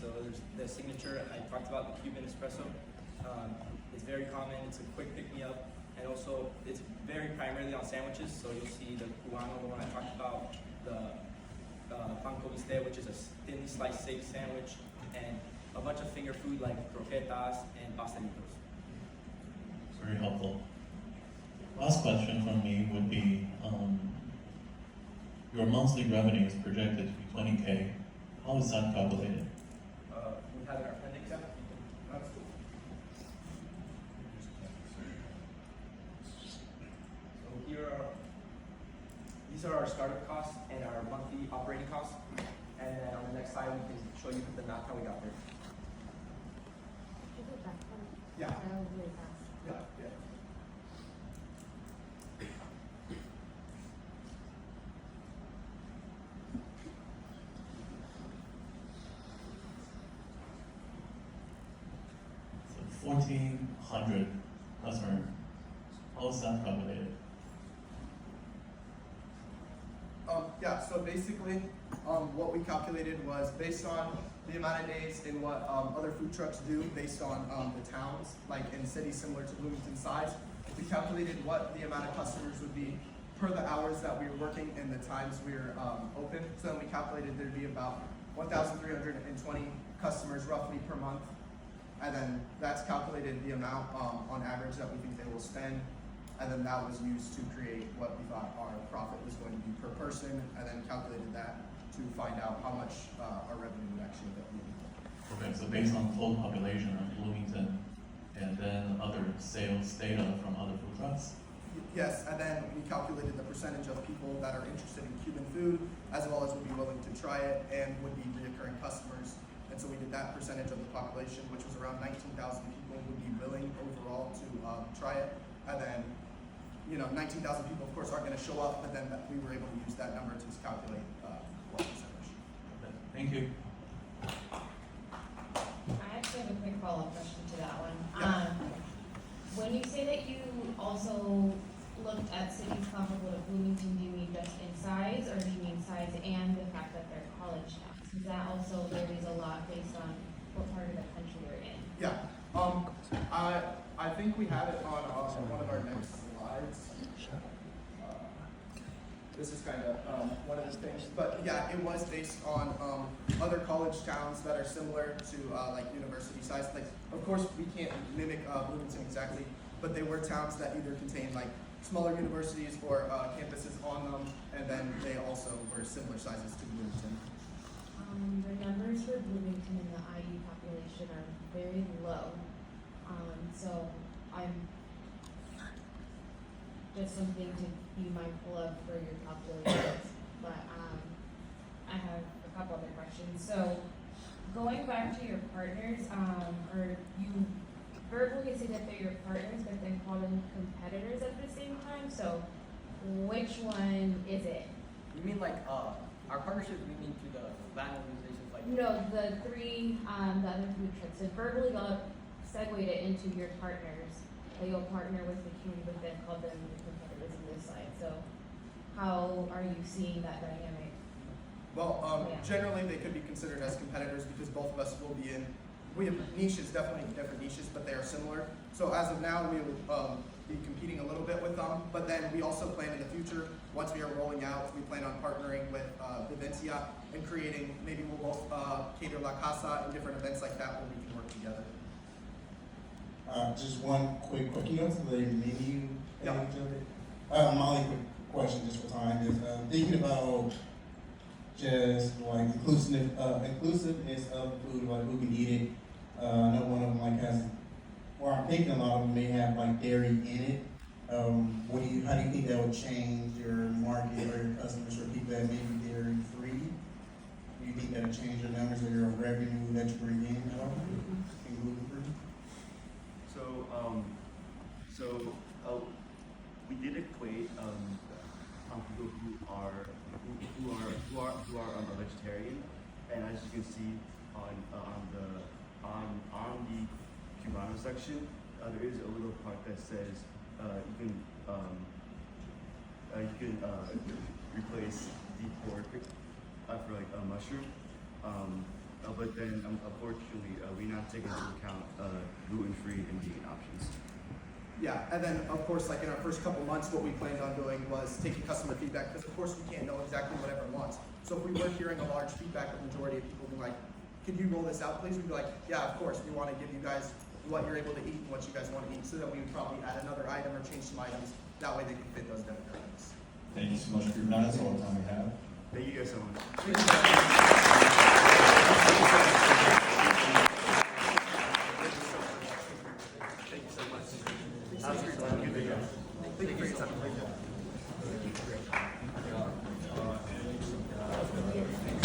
So there's the signature. I talked about the Cuban espresso. It's very common. It's a quick pick-me-up, and also it's very primarily on sandwiches. So you'll see the cubano, the one I talked about, the pan con bistec, which is a thinly sliced steak sandwich, and a bunch of finger food like croquetas and pastelitos. Very helpful. Last question from me would be, your monthly revenue is projected to be 20K. How is that calculated? We have in our appendix. So these are our startup costs and our monthly operating costs. And then on the next slide, we can show you the math how we got there. Yeah. Yeah. Yeah. So 1,400 customers. How is that calculated? Yeah, so basically, what we calculated was based on the amount of days and what other food trucks do based on the towns, like in cities similar to Bloomington size. We calculated what the amount of customers would be per the hours that we were working and the times we were open. So then we calculated there'd be about 1,320 customers roughly per month. And then that's calculated the amount on average that we think they will spend. And then that was used to create what we thought our profit was going to be per person, and then calculated that to find out how much our revenue would actually end up being. Okay, so based on total population of Bloomington, and then other sales data from other food trucks? Yes, and then we calculated the percentage of people that are interested in Cuban food, as well as would be willing to try it, and would be reoccurring customers. And so we did that percentage of the population, which was around 19,000 people would be willing overall to try it. And then 19,000 people, of course, aren't going to show up, but then we were able to use that number to calculate what percentage. Okay, thank you. I actually have a quick follow-up question to that one. Yeah. When you say that you also looked at cities comparable to Bloomington, do you mean just in size, or do you mean size and the fact that they're college towns? Because that also varies a lot based on what part of the country you're in. Yeah. I think we have it on one of our next slides. This is kind of one of those things, but yeah, it was based on other college towns that are similar to like university size. Like, of course, we can't mimic Bloomington exactly, but they were towns that either contained like smaller universities or campuses on them, and then they also were similar sizes to Bloomington. The numbers for Bloomington and the IU population are very low, so I'm just something to be mindful of for your calculations. But I have a couple other questions. So going back to your partners, or you verbally say that they're your partners, but then call them competitors at the same time. So which one is it? You mean like our partnership? We mean to the Latin organizations like? No, the three, the other food trucks. So verbally, segued it into your partners. That you'll partner with the community, but then call them the competitors on this side. So how are you seeing that dynamic? Well, generally they could be considered as competitors because both of us will be in. We have niches, definitely different niches, but they are similar. So as of now, we will be competing a little bit with them, but then we also plan in the future, once we are rolling out, we plan on partnering with Vivencia and creating, maybe we'll both cater La Casa and different events like that where we can work together. Just one quick question. You know, the menu Yeah. page of it. My only quick question, just for time, is thinking about just like inclusiveness of food, like who can eat it. I know one of them like has, or I'm thinking a lot of them may have like dairy in it. How do you think that would change your market or your customers or people that may be dairy free? Do you think that would change your numbers or your revenue that you bring in at all? And gluten free? We did equate people who are a vegetarian, and as you can see on the Cubano section, there is a little part that says you can replace the pork for like a mushroom. but then unfortunately, we not take into account gluten-free and vegan options. Yeah, and then of course, like in our first couple months, what we planned on doing was taking customer feedback, because of course we can't know exactly what everyone wants. So if we were hearing a large feedback of the majority of people being like, could you roll this out please? We'd be like, yeah, of course, we want to give you guys what you're able to eat and what you guys want to eat. So then we would probably add another item or change some items. That way they can fit those demographics. Thank you so much for your time. That's all the time we have. Thank you guys so much. Thank you.